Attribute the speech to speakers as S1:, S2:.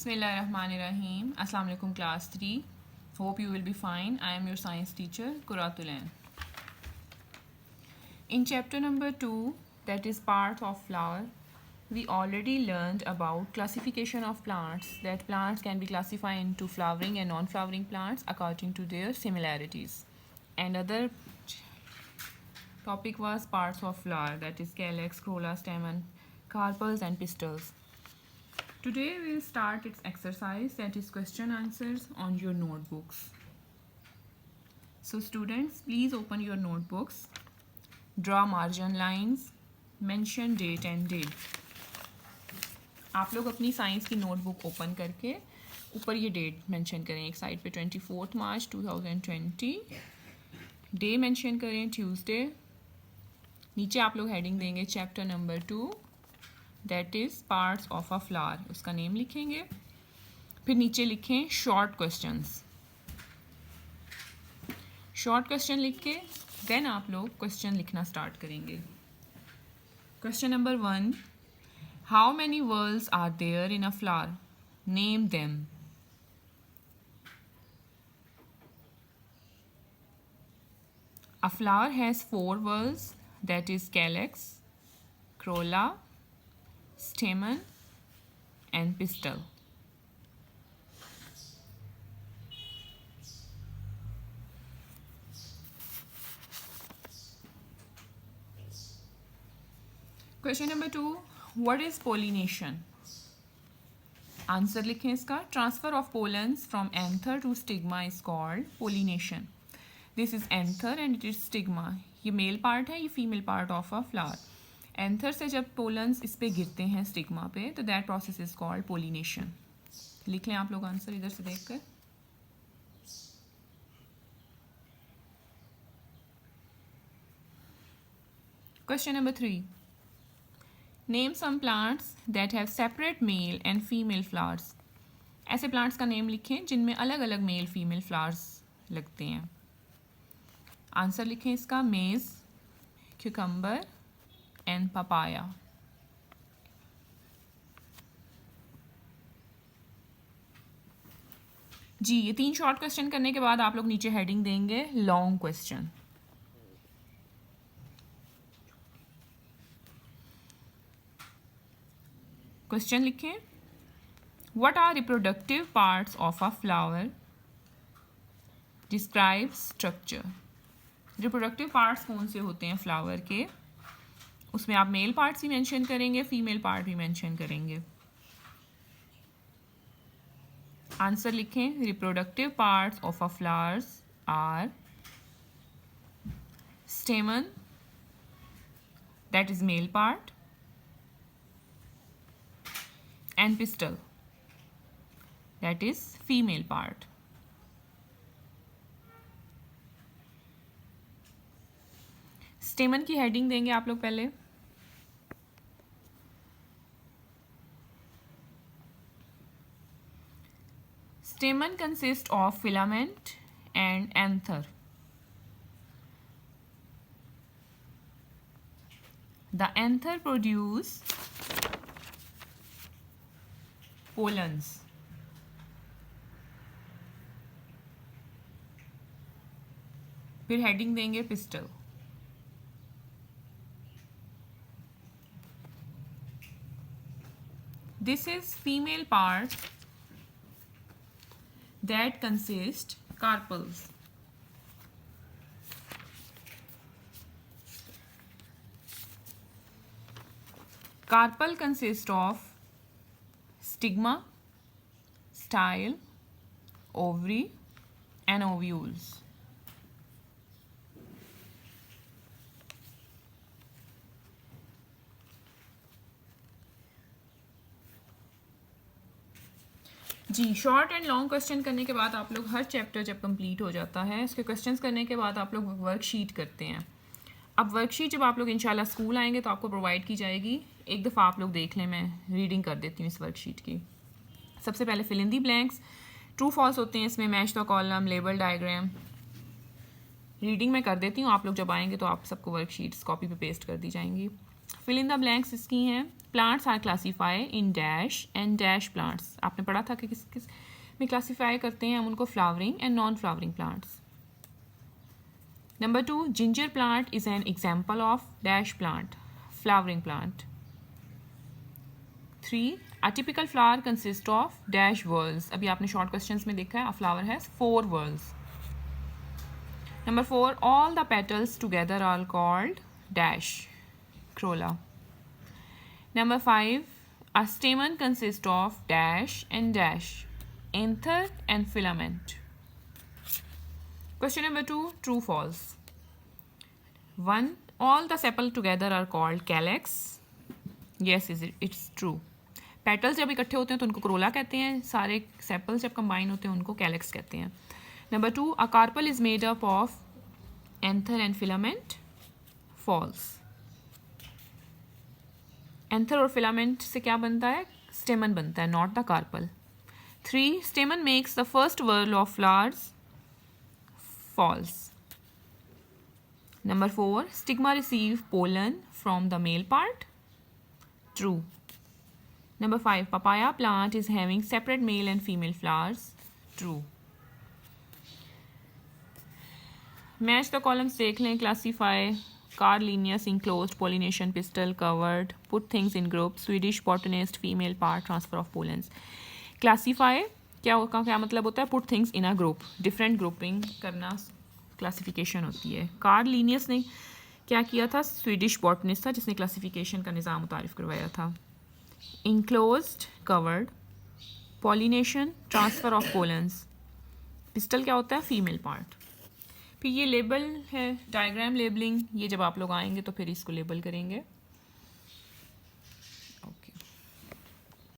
S1: Bismillahirrahmanirrahim. Assalamu alaikum class 3. Hope you will be fine. I am your science teacher Quratulan. In chapter number 2, that is parts of flower, we already learned about classification of plants, that plants can be classified into flowering and non-flowering plants according to their similarities. And other topic was parts of flower, that is calyx, corolla, stamen, carpels and pistils. Today we will start its exercise, that is question answers on your notebooks. So students, please open your notebooks, draw margin lines, mention date and date. आप लोग अपनी science की notebook open करके ऊपर ये date mention करें, एक side पे 24 मार्च 2020, डे मेंशन करें ट्यूसडे, नीचे आप लोग हेडिंग देंगे chapter number 2, that is parts of a flower, उसका नेम लिखेंगे, फिर नीचे लिखें शॉर्ट क्वेश्चंस, शॉर्ट क्वेश्चन लिख के देन आप लोग क्वेश्चन लिखना स्टार्ट करेंगे. Question number 1, how many whorls are there in a flower, name them. A flower has 4 whorls, that is calyx, corolla, stamen and pistil. Question number 2, what is pollination? Answer लिखें इसका. Transfer of pollens from anther to stigma is called pollination. This is anther and it is stigma. ये male part है, ये female part of a flower. Anther से जब pollens इस पे गिरते हैं स्टिग्मा पे, तो that process is called pollination. लिख लें आप लोग आंसर इधर से देखकर. Question number 3, name some plants that have separate male and female flowers. ऐसे प्लांट्स का नेम लिखें जिनमें अलग अलग मेल फीमेल फ्लावर्स लगते हैं. आंसर लिखें इसका. मेज, क्यूकम्बर एंड पपाया. जी, ये 3 शॉर्ट क्वेश्चन करने के बाद आप लोग नीचे हेडिंग देंगे लॉन्ग क्वेश्चन. क्वेश्चन लिखें. What are reproductive parts of a flower, describe structure. Reproductive parts कौन से होते हैं फ्लावर के, उसमें आप मेल पार्ट्स भी मेंशन करेंगे, फीमेल पार्ट भी मेंशन करेंगे. आंसर लिखें. Reproductive parts of a flowers are stamen, that is male part, and pistil, that is female part. Stamen की हेडिंग देंगे आप लोग पहले. Stamen consist of filament and anther. The anther produce pollens. फिर heading देंगे pistil. This is female part that consist carpels. Carpel consist of stigma, style, ovary and ovules. जी, short and long question करने के बाद आप लोग हर chapter जब complete हो जाता है, इसके क्वेश्चंस करने के बाद आप लोग वर्कशीट करते हैं. अब वर्कशीट जब आप लोग इंशाल्लाह स्कूल आएंगे तो आपको प्रोवाइड की जाएगी. एक दफ़ा आप लोग देख लें, मैं रीडिंग कर देती हूँ इस वर्कशीट की. सबसे पहले fill in the blanks, true false होते हैं इसमें, match the column, label diagram. Reading मैं कर देती हूँ, आप लोग जब आएंगे तो आप सबको वर्कशीट्स कॉपी पे पेस्ट कर दी जाएंगी. फिल इन द ब्लैंक्स इसकी हैं. Plants are classify in dash and dash plants. आपने पढ़ा था कि किस किस में क्लासीफाई करते हैं हम उनको, flowering and non flowering plants. Number 2, ginger plant is an example of dash plant, flowering plant. 3, a typical flower consists of dash whorls. अभी आपने short questions में देखा है, a flower has 4 whorls. Number 4, all the petals together are called dash, corolla. Number 5, a stamen consists of dash and dash, anther and filament. Question number 2, true false. 1, all the sepals together are called calyx. Yes, it's true. Petals जब इकट्ठे होते हैं तो उनको corolla कहते हैं. सारे sepals जब combine होते हैं उनको calyx कहते हैं. Number 2, a carpel is made up of anther and filament. False. Anther और filament से क्या बनता है? Stamen बनता है, not the carpel. 3, stamen makes the first whorl of flowers. False. Number 4, stigma receive pollen from the male part. True. Number 5, papaya plant is having separate male and female flowers. True. Match the columns देख लें. Classify, Carlinius enclosed, pollination, pistil covered, put things in group, Swedish botanist, female part, transfer of pollens. Classify क्या मतलब होता है? Put things in a group, different grouping करना classification होती है. Karl Linnaeus ने क्या किया था? स्वीडिश बॉटनिस्ट था जिसने क्लासिफिकेशन का निज़ाम मुतारिफ करवाया था. Enclosed, covered, pollination, transfer of pollens, pistol क्या होता है? Female part. फिर ये लेबल है, डायग्राम लेबलिंग. ये जब आप लोग आएंगे तो फिर इसको लेबल करेंगे.